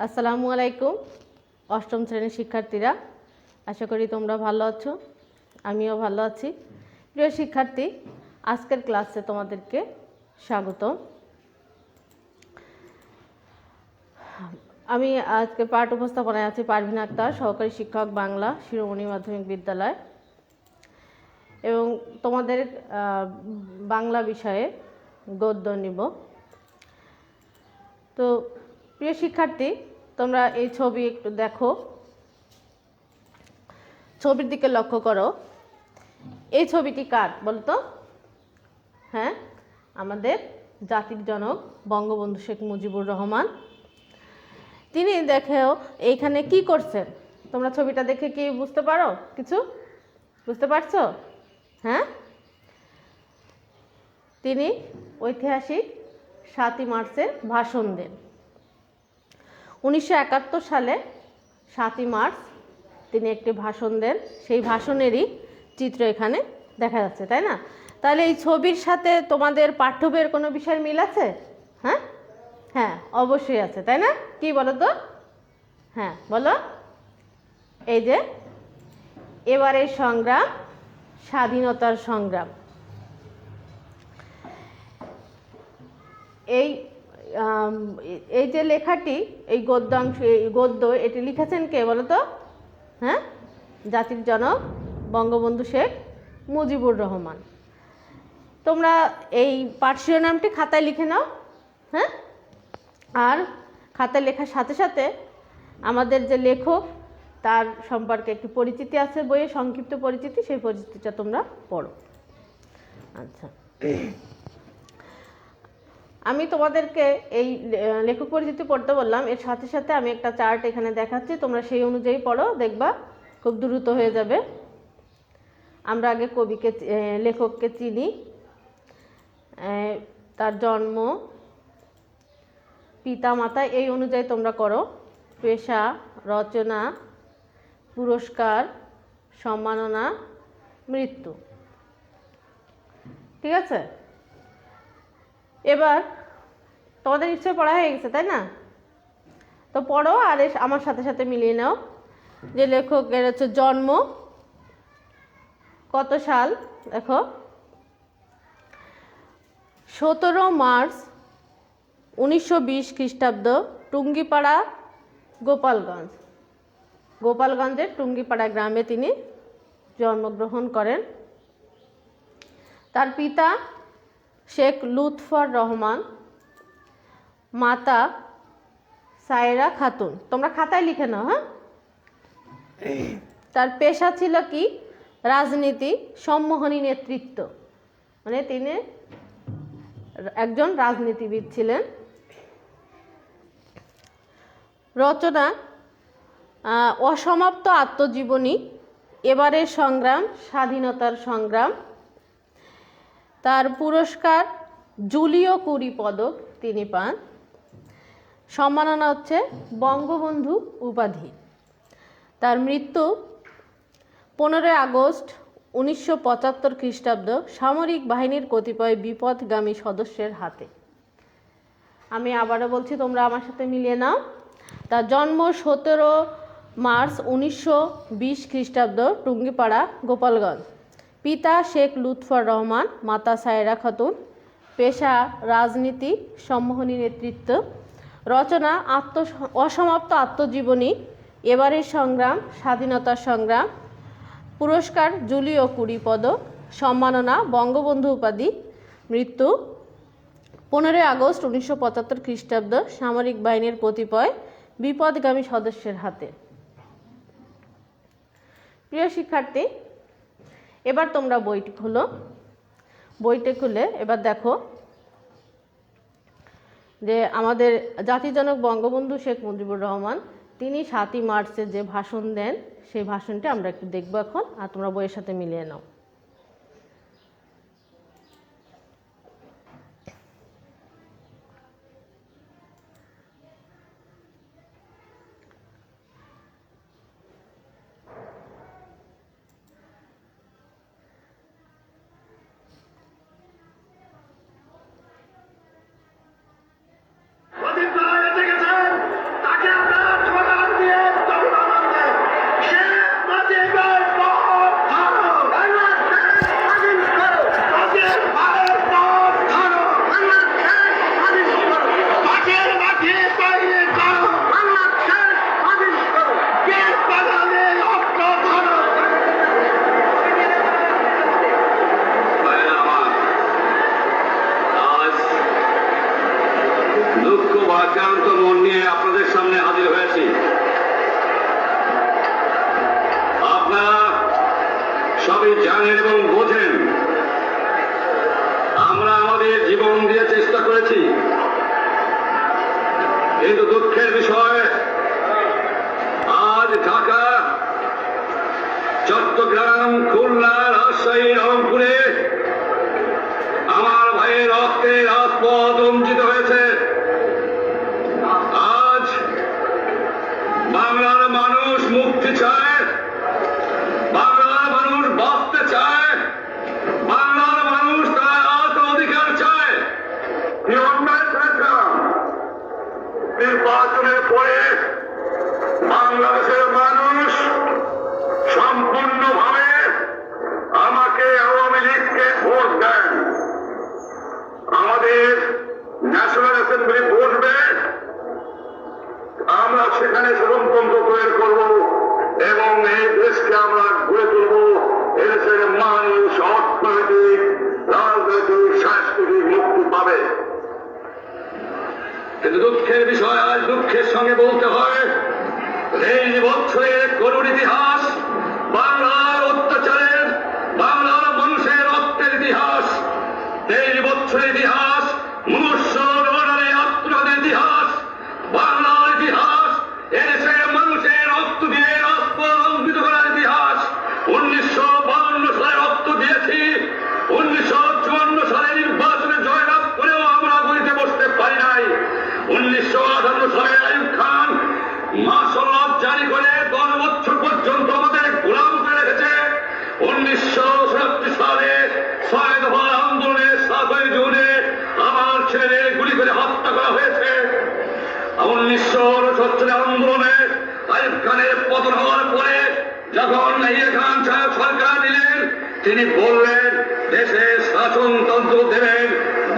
আসসালামু আলাইকুম অষ্টম শ্রেণীর শিক্ষার্থীরা, আশা করি তোমরা ভালো আছো। আমিও ভালো আছি। প্রিয় শিক্ষার্থী, আজকের ক্লাসে তোমাদেরকে স্বাগত। আমি আজকে পাঠ উপস্থাপনায় আছি পারভিন আক্তার, সহকারী শিক্ষক বাংলা, শিরোমণি মাধ্যমিক বিদ্যালয়, এবং তোমাদের বাংলা বিষয়ে গদ্য নিব। তো প্রিয় শিক্ষার্থী, তোমরা এই ছবি একটু দেখো, ছবির দিকে লক্ষ্য করো। এই ছবিটি কার বলো তো? হ্যাঁ, আমাদের জাতির জনক বঙ্গবন্ধু শেখ মুজিবুর রহমান। তিনি দেখেও এইখানে কি করছেন, তোমরা ছবিটা দেখে কি বুঝতে পারো? কিছু বুঝতে পারছো? হ্যাঁ, তিনি ঐতিহাসিক 7ই মার্চে ভাষণ দেন। 1971 সালে 7ই মার্চ তিনি একটি ভাষণ দেন। সেই ভাষণেরই চিত্র এখানে দেখা যাচ্ছে, তাই না? তাহলে এই ছবির সাথে তোমাদের পাঠ্য বইয়ের কোনো বিষয় মিল আছে? হ্যাঁ হ্যাঁ, অবশ্যই আছে, তাই না? কি বলো তো? হ্যাঁ বলো। এই যে এবারের সংগ্রাম, স্বাধীনতার সংগ্রাম, এই যে লেখাটি, এই গদ্যাংশ, এই গদ্য, এটি লিখেছেন কে বলো তো? হ্যাঁ, জাতির জনক বঙ্গবন্ধু শেখ মুজিবুর রহমান। তোমরা এই পাঠ শিরোনামটি খাতায় লিখে নাও। হ্যাঁ, আর খাতায় লেখার সাথে সাথে আমাদের যে লেখক, তার সম্পর্কে একটু পরিচিতি আছে বইয়ে, সংক্ষিপ্ত পরিচিতি, সেই পরিচিতিটা তোমরা পড়ো। আচ্ছা, আমি তোমাদেরকে এই লেখক পরিচিতি পড়তে বললাম, এর সাথে সাথে আমি একটা চার্ট এখানে দেখাচ্ছি, তোমরা সেই অনুযায়ী পড়ো, দেখবা খুব দ্রুত হয়ে যাবে। আমরা আগে কবিকে, লেখককে চিনি, তার জন্ম, পিতা মাতা, এই অনুযায়ী তোমরা করো। পেশা, রচনা, পুরস্কার, সম্মাননা, মৃত্যু। ঠিক আছে? এবার তোমাদের নিশ্চয়ই পড়া হয়ে গেছে, তাই না? তো পড়ো আর আমার সাথে সাথে মিলিয়ে নাও। যে লেখকের হচ্ছে জন্ম, কত সাল দেখো, 17 মার্চ 1920 খ্রিস্টাব্দ, টুঙ্গিপাড়া, গোপালগঞ্জ। গোপালগঞ্জের টুঙ্গিপাড়া গ্রামে তিনি জন্মগ্রহণ করেন। তার পিতা শেখ লুৎফর রহমান, মাতা সায়রা খাতুন। তোমরা খাতায় লিখে নাও। হ্যাঁ, তার পেশা ছিল কি? রাজনীতি, সম্মোহনী নেতৃত্ব, মানে তিনি একজন রাজনীতিবিদ ছিলেন। রচনা, অসমাপ্ত আত্মজীবনী, এবারের সংগ্রাম, স্বাধীনতার সংগ্রাম। তার পুরস্কার জুলিও কুরি পদক তিনি পান। সম্মাননা হচ্ছে বঙ্গবন্ধু উপাধি। তার মৃত্যু 15 আগস্ট 1975 খ্রিস্টাব্দ, সামরিক বাহিনীর কতিপয় বিপথগামী সদস্যের হাতে। আমি আবারও বলছি, তোমরা আমার সাথে মিলিয়ে নাও। তার জন্ম 17 মার্চ 1920 খ্রিস্টাব্দ, টুঙ্গিপাড়া, গোপালগঞ্জ। পিতা শেখ লুৎফর রহমান, মাতা সায়রা খাতুন। পেশা রাজনীতি, সম্মোহনী নেতৃত্ব। রচনা অসমাপ্ত আত্মজীবনী, এবারের সংগ্রাম, স্বাধীনতার সংগ্রাম। পুরস্কার জুলিও কুরি পদক। সম্মাননা বঙ্গবন্ধু উপাধি। মৃত্যু 15 আগস্ট 1975 খ্রিস্টাব্দ, সামরিক বাহিনীর কতিপয় বিপথগামী সদস্যের হাতে। প্রিয় শিক্ষার্থী, এবার তোমরা বইটি খুলো। বইটি খুলে এবার দেখো যে আমাদের জাতির জনক বঙ্গবন্ধু শেখ মুজিবুর রহমান, তিনি 7ই মার্চে যে ভাষণ দেন, সেই ভাষণটি আমরা একটু দেখবো এখন, আর তোমরা বইয়ের সাথে মিলিয়ে নাও। তাকে আপনারা জানেন এবং বোঝেন আমরা আমাদের জীবন দিয়ে চেষ্টা করেছি, কিন্তু দুঃখের বিষয় আজ ঢাকা, চট্টগ্রাম, খুলনা, রাজশাহী, রংপুরে আমার ভাইয়ের রক্তে রাজপথ রঞ্জিত হয়েছে। আজ বাংলার মানুষ মুক্তি চায়, বাংলার মানুষ বাঁচতে চায়, বাংলার মানুষ তার অধিকার চায়। নির্বাচনের পরে বাংলাদেশের মানুষ সম্পূর্ণভাবে আমাকে আওয়ামী লীগকে ভোট দেন। আমাদের ন্যাশনাল অ্যাসেম্বলি বসবে, আমরা সেখানে গণতন্ত্র তৈরি করব এবং এই দেশকে আমরা গড়ে তুলব। এদেশের মানুষ অর্থনৈতিক, রাজনৈতিক, সাংস্কৃতিক মুক্তি পাবে। কিন্তু দুঃখের বিষয়, আজ দুঃখের সঙ্গে বলতে হয়, এই বছরের করুণ ইতিহাস, বাংলার অত্যাচারের, বাংলার মানুষের রক্তের ইতিহাস, এই বছরের ইতিহাস, মনুষ্য আত্মঘাতের ইতিহাস, বাংলার ইতিহাস, এদেশের মানুষের রক্ত দিয়ে রাজপথ রঞ্জিত করার ইতিহাস। 1952 সালে রক্ত দিয়েছি, 1954 সালে নির্বাচনে জয়লাভ করেও আমরা গদিতে বসতে পারি নাই। 1958 সালে আইয়ুব খান মার্শাল ল জারি করে 10 বছর পর্যন্ত আমাদের গোলাম করে রেখেছে। 1967 সালে 6 দফা আন্দোলনে 7 জুনে আমার ছেলেদের গুলি করে হত্যা করা হয়েছে। 1969 আন্দোলনে আইয়ুব খানের পতন হওয়ার পরে যখন নাহিদ খান সাহেব সরকার নিলেন, তিনি বললেন দেশে শাসনতন্ত্র দেবেন,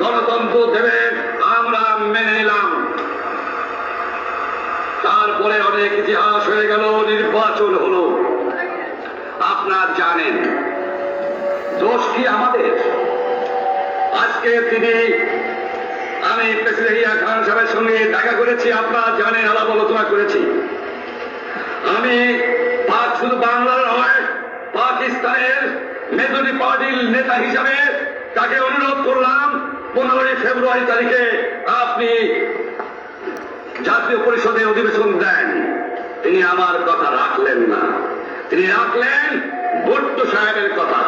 গণতন্ত্র দেবেন, আমরা মেনে নিলাম। তারপরে অনেক ইতিহাস হয়ে গেল, নির্বাচন হলো। আপনারা জানেন দোষ কি আমাদের? আজকে আমি প্রেসিডেন্ট ইয়াহিয়া খান সাহেবের সঙ্গে দেখা করেছি, আপনারা জানেন, আলাপ আলোচনা করেছি। আমি শুধু বাংলার নয়, পাকিস্তানের মেজরিটি পার্টির নেতা হিসাবে তাকে অনুরোধ করলাম 15 ফেব্রুয়ারি তারিখে আপনি জাতীয় পরিষদের অধিবেশন দেন। তিনি আমার কথা রাখলেন না, তিনি রাখলেন ভুট্টো সাহেবের কথা।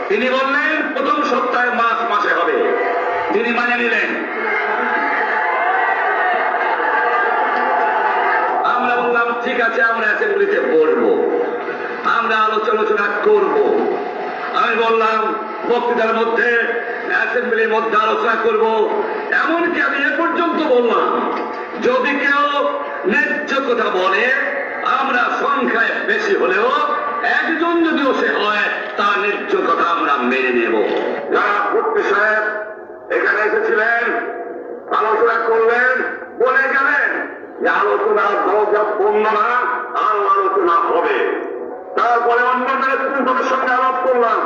তিনি বললেন প্রথম সপ্তাহে মাসে হবে, তিনি মানে নিলেন। আমরা বললাম ঠিক আছে, আমরা অ্যাসেম্বলিতে বলবো, আমরা আলোচনা করব। আমি বললাম বক্তৃতার মধ্যে, অ্যাসেম্বলির মধ্যে আলোচনা করব। এমনকি আমি এ পর্যন্ত বললাম যদি কেউ ন্যায্য কথা বলে, আমরা সংখ্যায় বেশি হলেও একজন যদিও সে হয়, তার ন্যায্য কথা আমরা মেনে নেব। যারা ভুট্টো সাহেব এখানে এসেছিলেন, আলোচনা করলেন, বলে গেলেন যে আলোচনা দরজা বন্ধ না, আরো আলোচনা হবে। তারপরে অন্য নেতৃত্বের সঙ্গে আলাপ করলাম,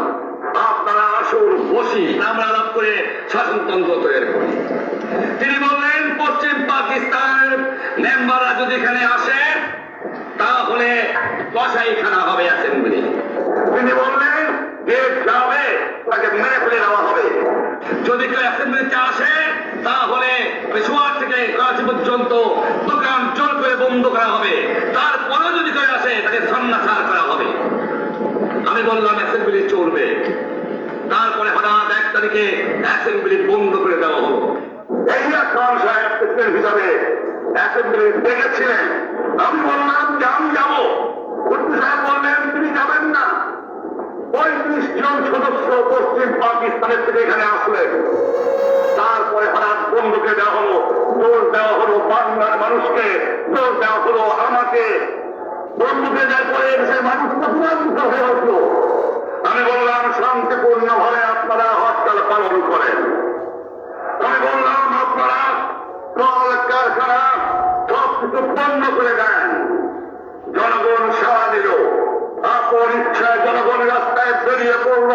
আপনারা আসুন বসি, আমরা আলাপ করে শাসনতন্ত্র তৈরি করি। তিনি বললেন পশ্চিম পাকিস্তানের মেম্বাররা যদি এখানে আসে তাহলে কসাইখানা হবে অ্যাসেম্বলি। তিনি বললেন যে যাবে তাকে মেরে ফেলে দেওয়া হবে। যদি কেউ অ্যাসেম্বলিতে আসে তাহলে পেশোয়ার থেকে করাচি পর্যন্ত দোকান জোর করে বন্ধ করা হবে। তারপরেও যদি কেউ আসে তাকে ধর্ণাচার করা হবে। আমি বললাম অ্যাসেম্বলি চলবে। তারপরে হঠাৎ 1 তারিখে অ্যাসেম্বলি বন্ধ করে দেওয়া হলো। ইয়াহিয়া খান সাহেব প্রেসিডেন্ট হিসাবে অ্যাসেম্বলি ডেকেছিলেন। আমি বললাম যে আমি যাবো। ভুট্টো সাহেব বললেন তিনি যাবেন না। 35 জন সদস্য পশ্চিম পাকিস্তানের থেকে এখানে আসলেন। তারপরে হঠাৎ বন্ধুকে দেওয়া হলো, দোষ দেওয়া হলো বাংলার মানুষকে, দোষ দেওয়া হলো আমাকে। বন্ধুকে দেওয়ার পরে দেশের মানুষ প্রতিবাদিত হয়ে উঠল। আমি বললাম শান্তিপূর্ণ ভাবে আপনারা হরতাল পালন করেন। আমি বললাম আপনারা কল কারখানা সবকিছু বন্ধ করে দেন। জনগণ সাড়া দিল, আপন ইচ্ছায় জনগণ রাস্তায় বেরিয়ে পড়ল।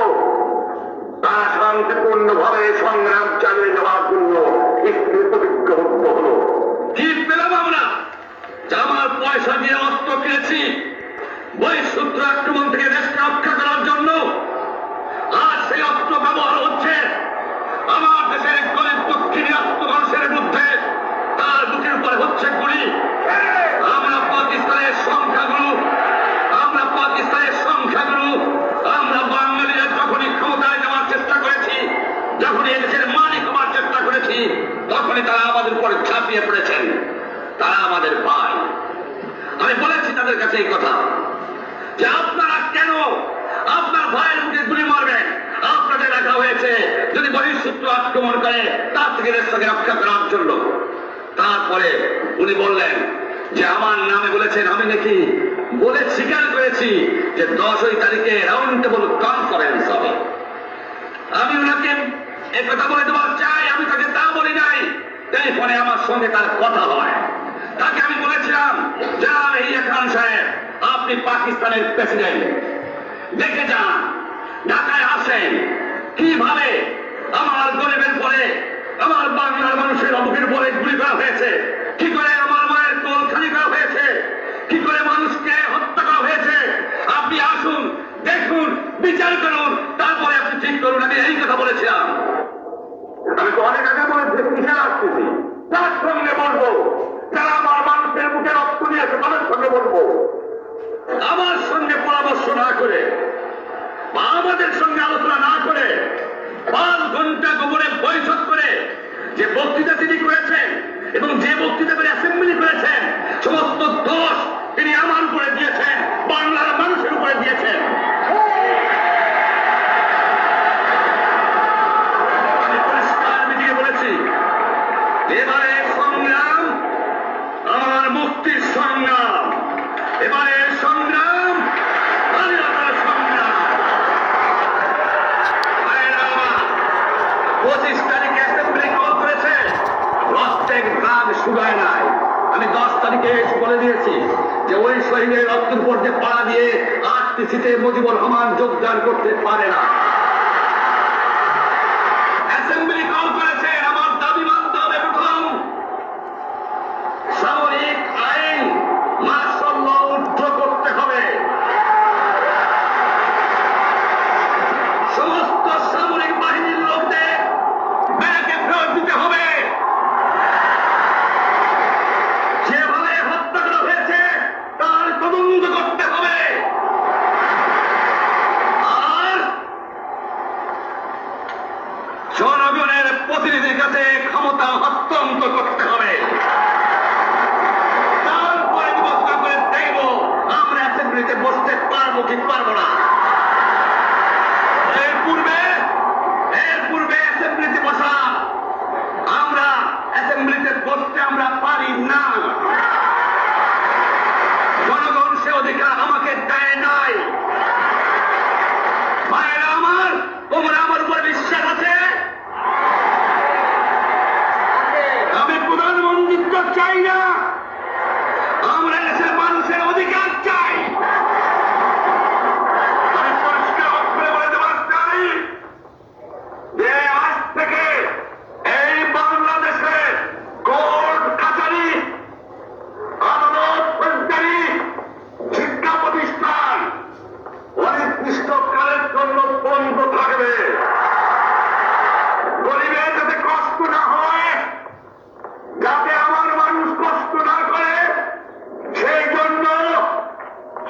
তারা শান্তিপূর্ণ ভাবে সংগ্রাম চালিয়ে যাওয়ার জন্য প্রতিজ্ঞাবদ্ধ হল। কি পেলাম আমরা? আমার পয়সা দিয়ে অস্ত্র কিনেছি বহিঃশত্রু আক্রমণ থেকে দেশকে রক্ষা করার জন্য। তাদের কাছে এই কথা যে আপনারা কেন আপনার ভাইয়ের মুখে গুলি মারবেন? আপনাদের রাখা হয়েছে যদি বহিঃশত্রু আক্রমণ করে তার থেকে দেশটাকে রক্ষা করার জন্য। তারপরে উনি বললেন যে আমার নামে বলেছেন, আমি নাকি বলে স্বীকার করেছি যে 10 তারিখে রাউন্ড টেবল কনফারেন্স হবে। আমি ওনাকে একথা বলে দেওয়ার চাই, আমি তাকে তা বলি নাই। টেলিফোনে আমার সঙ্গে তার কথা হয়, তাকে আমি বলেছিলাম যান ইয়া খান সাহেব, আপনি পাকিস্তানের প্রেসিডেন্ট, দেখে যান ঢাকায় আসেন কিভাবে আমার গরিবের পরে আমার বাংলার মানুষের অবুকের পরে গুলি করা হয়েছে, কি করে আমার মায়ের কোল খালি করা হয়েছে, কি করে মানুষকে হত্যা করা হয়েছে। আপনি আসুন, দেখুন, বিচার করুন, তারপরে আপনি ঠিক করুন। আমি এই কথা বলেছিলাম। আমি তো অনেক আগে বলেছি কিসে আসতেছি, তার সঙ্গে বলবো, যারা আমার মানুষের মুখে রক্ত দিয়েছে তাদের সঙ্গে বলবো। আমার সঙ্গে পরামর্শ না করে বা আমাদের সঙ্গে আলোচনা না করে 5 ঘন্টা গোপনে বৈঠক করে যে বক্তৃতা তিনি করেছেন এবং যে বক্তৃতা করে অ্যাসেম্বলি করেছেন, সমস্ত দোষ তিনি আমার উপরে দিয়েছেন, বাংলার মানুষের উপরে দিয়েছেন। আমি পরিষ্কার মিটিয়ে বলেছি, এবারে সংগ্রাম আমার মুক্তির সংগ্রাম, এবারে সংগ্রাম স্বাধীনতার সংগ্রাম। 25 তারিখে অ্যাসেম্বলি কল করেছে, রক্তের দাগ শুকায় নাই। আমি 10 তারিখে বলে দিয়েছি যে ওই শহীদের রক্তের উপর যে পাড়া দিয়ে 8টি সিটে মুজিবুর রহমান যোগদান করতে পারে না। অ্যাসেম্বলি কল করেছে, আমার দাবি মানতে হবে। প্রথম, সামরিক আইন মার্শাল ল উদ্ধার করতে হবে, সমস্ত সামরিক বাহিনীর লোকদের ব্যারাকে ফেরত দিতে হবে, যেভাবে হত্যা করা হয়েছে তার তদন্ত করতে হবে, আর জনগণের প্রতিনিধির কাছে ক্ষমতা হস্তান্তর করতে হবে। তারপরে বিবেচনা করে দেখব আমরা অ্যাসেম্বলিতে বসতে পারবো কি পারবো না। এর পূর্বে অ্যাসেম্বলিতে বসা, আমরা অ্যাসেম্বলিতে বসতে আমরা পারি না। জনগণ সে অধিকার আমাকে দেয় নাই। ভাইয়েরা আমার, তোমরা আমার উপর বিশ্বাস আছে? আমি প্রধানমন্ত্রী চাই না, আমরা দেশের মানুষের অধিকার চাই। আমি পরিষ্কার করে বলে দেওয়ার চাই যে আজ থেকে এই বাংলাদেশে কোর্ট কাছারি, আদালত, ফৌজদারি, শিক্ষা প্রতিষ্ঠান অনির্দিষ্টকালের জন্য বন্ধ থাকবে। গরিবের যাতে কষ্ট না হয়, যাতে আমার মানুষ কষ্ট না করে, সেই জন্য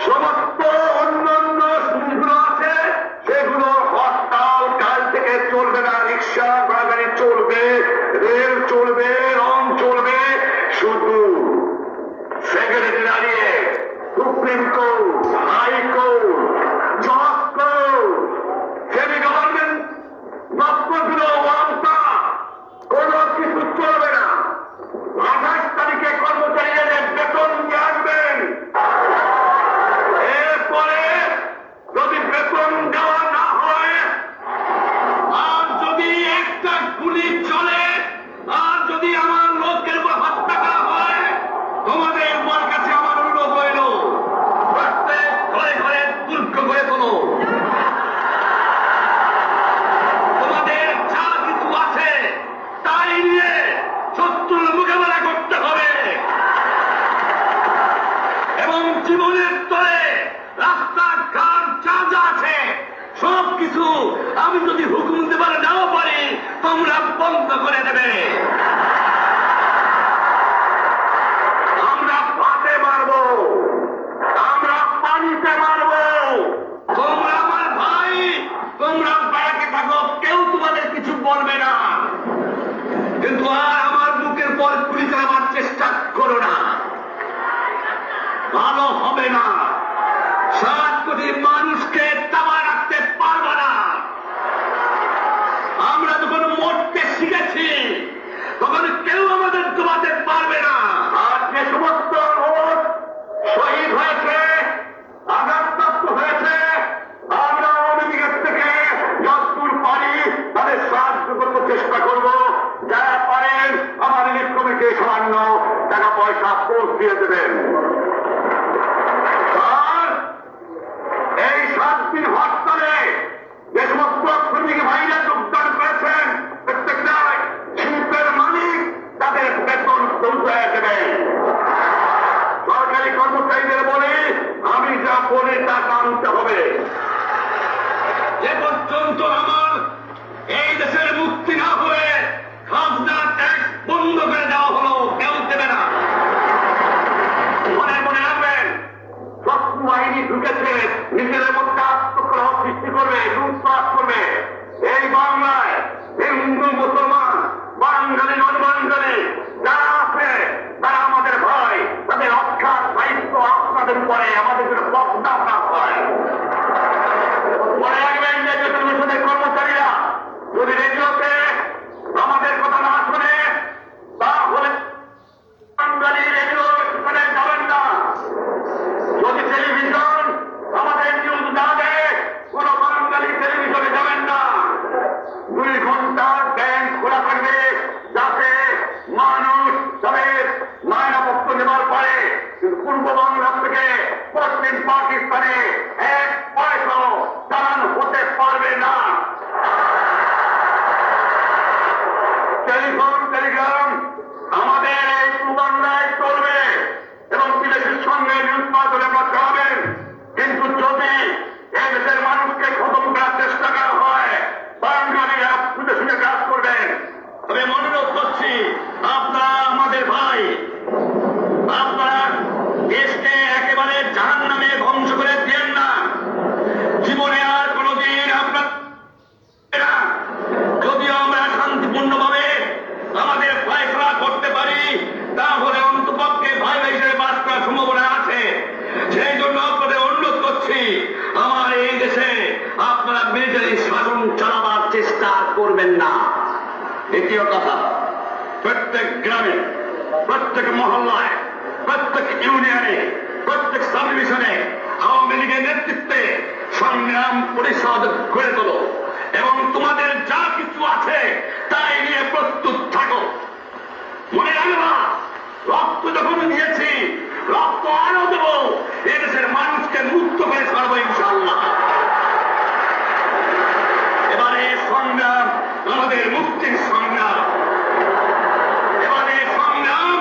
সমস্ত অন্যান্য সুবিধা আছে সেগুলো হরতাল কাল থেকে চলবে না। রিক্সা গাড়ি চলবে, রেল চলবে, রং চলবে, শুধু সেক্রেটারিয়েট, সুপ্রিম কোর্ট, হাইকোর্ট, জজ কোর্ট, সেমি গভর্নমেন্ট দপ্তরগুলো ওয়ান্তা কোনো কিছু চলবে না। 28 তারিখে কর্মচারীদের বেতন দিয়ে আসবেন। এরপরে যদি বেতন দেওয়া না হয়, আর যদি একটা গুলি চলে, আর যদি আমার লোকের উপর হত্যা করা হয়, তোমাদের উপর কাছে আমার অনুরোধ হইল প্রত্যেক ঘরে ঘরে দুর্গ গড়ে তোলো। তোমাদের যা কিছু আছে তাই নিয়ে শত্রুর মোকাবেলা করতে হবে এবং জীবনের তরে রাস্তাঘাট যা যা আছে সব কিছু আমি যদি হুকুম দেবার নাও পারি, তোমরা বন্ধ করে দেবে। আমরা পাতে মারবো, আমরা পানিতে মারবো। তোমরা আমার ভাই, তোমরা ব্যারাকে থাকো, কেউ তোমাদের কিছু বলবে না, কিন্তু আর আমার বুকের পর গুলি চালাবার চেষ্টা করো না। ভালো হবে না। 7 কোটি মানুষকে তাবা রাখতে পারবে না। আমরা যখন মরতে শিখেছি তখন কেউ আমাদের দমাতে পারবে না। আর যে সমস্ত লোক শহীদ হয়েছে, আঘাতপ্রাপ্ত হয়েছে, আমরা আওয়ামী লীগের থেকে যতদূর পারি তাদের সাহায্য করতে চেষ্টা করব। যারা পারেন আমার রিলিফ কমিটি সামান্য টাকা পয়সা পোস্ট দিয়ে দেবেন। আর এই 7 দিন হরতালে যে সমস্ত শ্রমিক ভাইরা যোগদান করেছেন প্রত্যেকটাই শিল্পের মালিক তাদের বেতন পৌঁছায় দেবেন। সরকারি কর্মচারীদের বলে আমি যা বলি তা মানতে হবে। যে পর্যন্ত আমার এই দেশের মুক্তি না হয়ে খাজনা ট্যাক্স বন্ধ করে দেওয়া হলো, কেউ দেবে না। মনে মনে রাখবেন, শত্রু বাহিনী ঢুকেছে, নিজেদের মধ্যে আত্মকলহ সৃষ্টি করবে, লুটপাট করবে। এই বাংলায় হিন্দু মুসলমান বাঙালি নন বাঙালি যারা আছে তারা আমাদের ভাই, তাদের অক্ষাৎ দায়িত্ব আপনাদের উপরে, আমাদের জন্য বদনাম না হয়। মনে রাখবেন যে টেলিভিশনের কর্মচারীরা যদি রেডিওতে আমাদের কথা না শুনে তাহলে বাঙালি রেডিও স্টেশনে যাবেন না। যদি টেলিভিশন আমাদের নিউজ না দেয় কোন বাঙালি টেলিভিশনে যাবেন না। 2 ঘন্টা ব্যাংক খোলা থাকবে যাতে মানুষ তাদের নায়নাপত্র নেবার পারে। কিন্তু পূর্ব বাংলা থেকে পশ্চিম পাকিস্তানে 1 পয়সাও চালান হতে পারবে না। টেলিফোন টেলিগ্রাম আমাদের এই পূর্বাংলায় চলবে এবং বিদেশের সঙ্গে নিউজ মাধ্যমে করতে হবেন। কিন্তু যদি এই দেশের মানুষকে খতম করার চেষ্টা করা হয় বাঙালিরা বুঝে শুনে কাজ করবেন। তবে অনুরোধ করছি, আপনারা আমাদের ভাই, আপনারা দেশকে একেবারে জাহান্নামে ধ্বংস করে দিয়েন না। জীবনে আর কোনদিন আপনার যদিও আমরা শান্তিপূর্ণভাবে আমাদের ফয়সালা করতে পারি তাহলে অন্তপক্ষে ভাই ভাই হিসেবে বাস করার সম্ভাবনা আছে। সেই জন্য আপনাদের অনুরোধ করছি, আমার এই দেশে আপনারা মিলিটারি শাসন চালাবার চেষ্টা করবেন না। দ্বিতীয় কথা, প্রত্যেক গ্রামে, প্রত্যেক মহল্লায়, প্রত্যেক ইউনিয়নে, প্রত্যেক সাব ডিভিশনে আওয়ামী লীগের নেতৃত্বে সংগ্রাম পরিষদ গড়ে তোলো এবং তোমাদের যা কিছু আছে তাই নিয়ে প্রস্তুত থাকো। মনে রাখবা, রক্ত যখন দিয়েছি রক্ত আরো দেব, এদেশের মানুষকে মুক্ত করে ছাড়বো ইনশাআল্লাহ। এবারে সংগ্রাম আমাদের মুক্তির সংগ্রাম, এবারে সংগ্রাম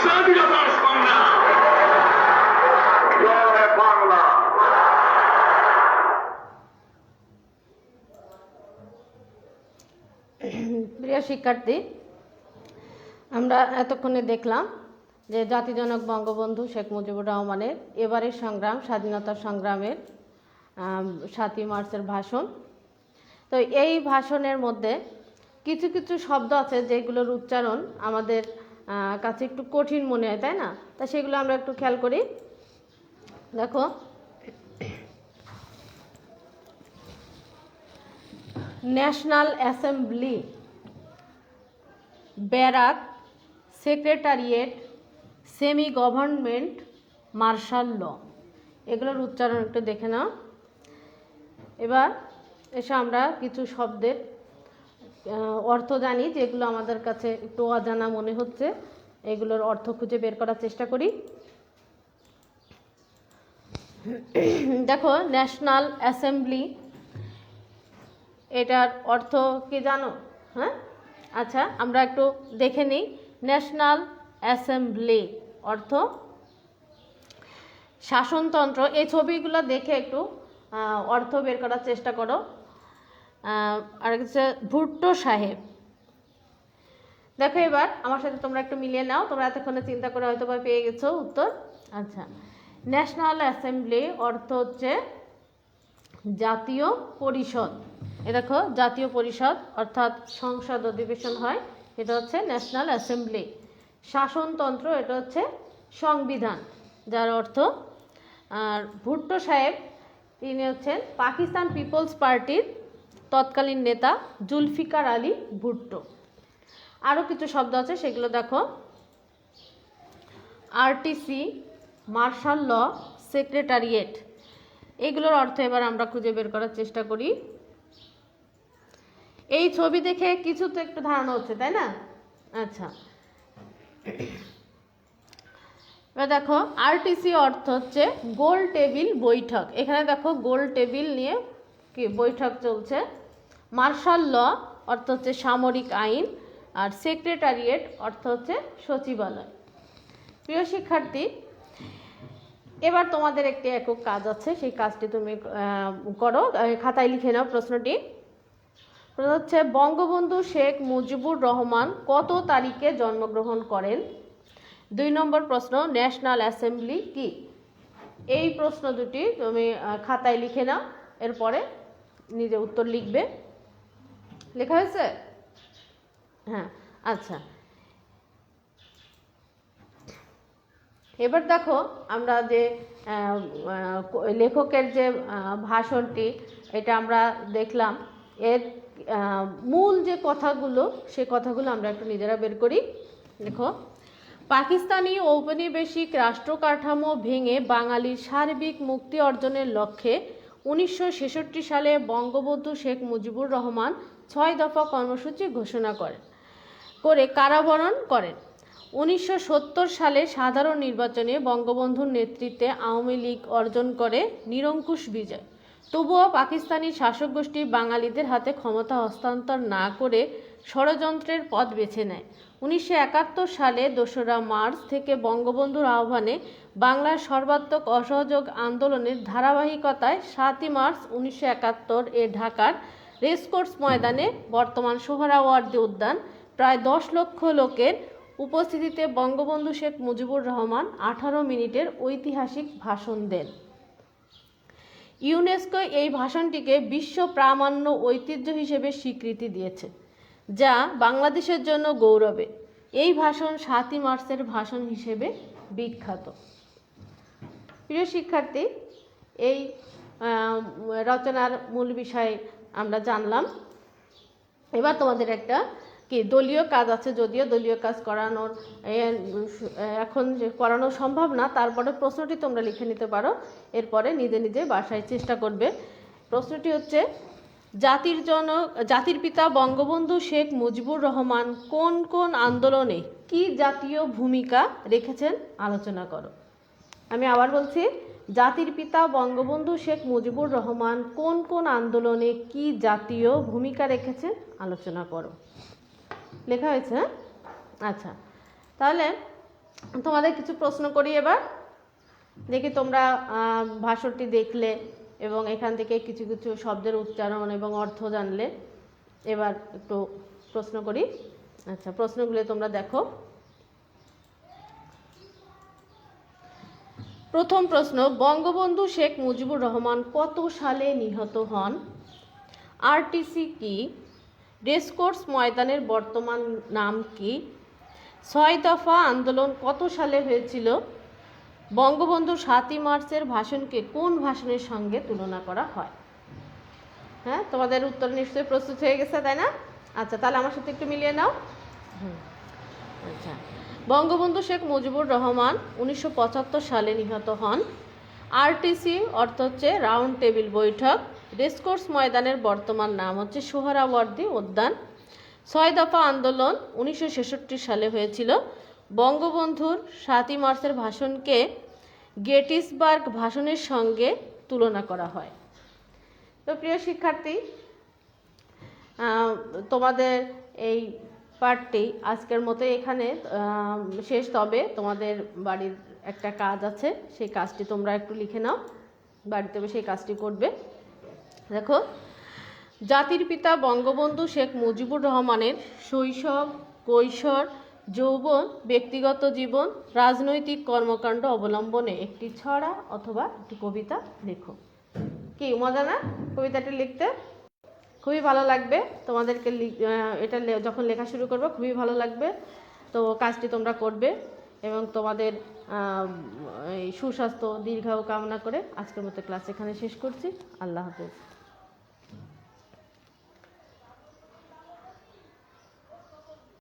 স্বাধীনতার সংগ্রাম। জয় বাংলা। প্রিয় শিক্ষার্থী, আমরা এতক্ষণে দেখলাম যে জাতিজনক বঙ্গবন্ধু শেখ মুজিবুর রহমানের এবারের সংগ্রাম, স্বাধীনতা সংগ্রামের 7ই মার্চের ভাষণ। তো এই ভাষণের মধ্যে কিছু কিছু শব্দ আছে যেগুলোর উচ্চারণ আমাদের কাছে একটু কঠিন মনে হয়, তাই না? তা সেগুলো আমরা একটু খেয়াল করি। দেখো, national assembly, barrack, secretariat, semi government, martial law, এগুলোর উচ্চারণ একটু দেখে নাও। এবার এসে আমরা কিছু শব্দের অর্থ জানি যেগুলো আমাদের কাছে একটু অজানা মনে হচ্ছে, এগুলোর অর্থ খুঁজে বের করার চেষ্টা করি। দেখো, ন্যাশনাল অ্যাসেম্বলি, এটার অর্থ কি জানো? হ্যাঁ, আচ্ছা, আমরা একটু দেখে নিই। ন্যাশনাল অ্যাসেম্বলি অর্থ শাসনতন্ত্র। এই ছবিগুলো দেখে একটু অর্থ বের করার চেষ্টা করো। আর হচ্ছে ভুট্টো সাহেব। দেখো, এবার আমার সাথে তোমরা একটু মিলিয়ে নাও। তোমরা এতক্ষণে চিন্তা করে হয়তো বা পেয়ে গেছো উত্তর। আচ্ছা, ন্যাশনাল অ্যাসেম্বলি অর্থ হচ্ছে জাতীয় পরিষদ। এ দেখো, জাতীয় পরিষদ অর্থাৎ সংসদ অধিবেশন হয়, এটা হচ্ছে ন্যাশনাল অ্যাসেম্বলি। শাসনতন্ত্র, এটা হচ্ছে সংবিধান। যার অর্থ। আর ভুট্টো সাহেব তিনি হচ্ছেন পাকিস্তান পিপলস পার্টির তৎকালীন নেতা জুলফিকার আলী ভুট্টো। আরও কিছু শব্দ আছে সেগুলো দেখো। আরটিসি, মার্শাল ল, সেক্রেটারিয়েট, এগুলোর অর্থ এবার আমরা খুঁজে বের করার চেষ্টা করি। এই ছবি দেখে কিছু তো একটু ধারণা হচ্ছে, তাই না? আচ্ছা, এবার দেখো আরটিসি অর্থ হচ্ছে গোল টেবিল বৈঠক। এখানে দেখো গোল টেবিল নিয়ে কি বৈঠক চলছে। মার্শাল ল অর্থ হচ্ছে সামরিক আইন, আর সেক্রেটারিয়েট অর্থ হচ্ছে সচিবালয়। প্রিয় শিক্ষার্থী, এবার তোমাদের একটি একক কাজ আছে, সেই কাজটি তুমি করো, খাতায় লিখে নাও। প্রশ্নটি হচ্ছে বঙ্গবন্ধু শেখ মুজিবুর রহমান কত তারিখে জন্মগ্রহণ করেন? 2 নম্বর প্রশ্ন, ন্যাশনাল অ্যাসেম্বলি কি? এই প্রশ্ন দুটি তুমি খাতায় লিখে নাও, এরপরে নিজে উত্তর লিখবে। লেখা হয়েছে? হ্যাঁ, আচ্ছা। এবার দেখো আমরা যে লেখকের যে ভাষণটি, এটা আমরা দেখলাম। এর মূল যে কথাগুলো, সে কথাগুলো আমরা একটু নিজেরা বের করি। দেখো, পাকিস্তানি ঔপনিবেশিক রাষ্ট্র কাঠামো ভেঙে বাঙালির সার্বিক মুক্তি অর্জনের লক্ষ্যে 1966 সালে বঙ্গবন্ধু শেখ মুজিবুর রহমান 6 দফা কর্মসূচি ঘোষণা করে কারাবরণ করেন। 1970 সালে সাধারণ নির্বাচনে বঙ্গবন্ধুর নেতৃত্বে আওয়ামী লীগ অর্জন করে নিরঙ্কুশ বিজয়। তবুও পাকিস্তানি শাসক গোষ্ঠী বাঙালিদের হাতে ক্ষমতা হস্তান্তর না করে ষড়যন্ত্রের পথ বেছে নেয়। 1971 সালে 2রা মার্চ থেকে বঙ্গবন্ধুর আহ্বানে বাংলার সর্বাত্মক অসহযোগ আন্দোলনের ধারাবাহিকতায় 7ই মার্চ 1971 এ ঢাকার রেসকোর্স ময়দানে, বর্তমান সোহরাওয়ার্দী উদ্যান, প্রায় 10 লক্ষ লোকের উপস্থিতিতে বঙ্গবন্ধু শেখ মুজিবুর রহমান 18 মিনিটের ঐতিহাসিক ভাষণ দেন। ইউনেস্কো এই ভাষণটিকে বিশ্ব প্রামাণ্য ঐতিহ্য হিসেবে স্বীকৃতি দিয়েছে, যা বাংলাদেশের জন্য গৌরবে। এই ভাষণ 7ই মার্চের ভাষণ হিসেবে বিখ্যাত। প্রিয় শিক্ষার্থী, এই রচনার মূল বিষয় আমরা জানলাম। এবার তোমাদের একটা কি দলীয় কাজ আছে, যদিও দলীয় কাজ করানোর এখন করানো সম্ভব না, তারপরে প্রশ্নটি তোমরা লিখে নিতে পারো, এরপরে নিজে নিজে বাসায় চেষ্টা করবে। প্রশ্নটি হচ্ছে জাতির পিতা বঙ্গবন্ধু শেখ মুজিবুর রহমান কোন কোন আন্দোলনে কি জাতীয় ভূমিকা রেখেছেন আলোচনা করো। আমি আবার বলছি, জাতির পিতা বঙ্গবন্ধু শেখ মুজিবুর রহমান কোন কোন আন্দোলনে কি জাতীয় ভূমিকা রেখেছেন আলোচনা করো। লেখা হয়েছে? আচ্ছা, তাহলে তোমাদের কিছু প্রশ্ন করি। এবার দেখি তোমরা ভাষণটি দেখলে এবং এখান থেকে কিছু কিছু শব্দের উচ্চারণ এবং অর্থ জানলে। এবার একটু প্রশ্ন করি। আচ্ছা, প্রশ্নগুলো তোমরা দেখো। প্রথম প্রশ্ন, বঙ্গবন্ধু শেখ মুজিবুর রহমান কত সালে নিহত হন? আরটিসি কি? রেসকোর্স ময়দানের বর্তমান নাম কি? 6 দফা আন্দোলন কত সালে হয়েছিল? বঙ্গবন্ধুর 7ই মার্চের ভাষণকে কোন ভাষণের সঙ্গে তুলনা করা হয়? হ্যাঁ, তোমাদের উত্তর নিশ্চয়ই প্রস্তুত হয়ে গেছে, তাই না? আচ্ছা, তাহলে আমার সাথে একটু মিলিয়ে নাও। আচ্ছা, বঙ্গবন্ধু শেখ মুজিবুর রহমান 1975 সালে নিহত হন। আরটিসি অর্থ হচ্ছে রাউন্ড টেবিল বৈঠক। রেসকোর্স ময়দানের বর্তমান নাম হচ্ছে সোহরাওয়ার্দী উদ্যান। 6 দফা আন্দোলন 1966 সালে হয়েছিল। বঙ্গবন্ধুর 7ই মার্চের ভাষণকে গেটিসবার্গ ভাষণের সঙ্গে তুলনা করা হয়। তো প্রিয় শিক্ষার্থী, তোমাদের এই পাঠটি আজকের মতো এখানে শেষ। তবে তোমাদের বাড়ির একটা কাজ আছে, সেই কাজটি তোমরা একটু লিখে নাও, বাড়িতে সেই কাজটি করবে। দেখো, জাতির পিতা বঙ্গবন্ধু শেখ মুজিবুর রহমানের শৈশব, কৈশোর, যৌবন, ব্যক্তিগত জীবন, রাজনৈতিক কর্মকাণ্ড অবলম্বনে একটি ছড়া অথবা একটি কবিতা লেখো। কি মজা না কবিতাটি লিখতে? খুবই ভালো লাগবে তোমাদেরকে। এটা যখন লেখা শুরু করবে খুবই ভালো লাগবে। তো কাজটি তোমরা করবে এবং তোমাদের এই সুস্বাস্থ্য দীর্ঘায়ু কামনা করে আজকের মতো ক্লাস এখানে শেষ করছি। আল্লাহ হাফেজ।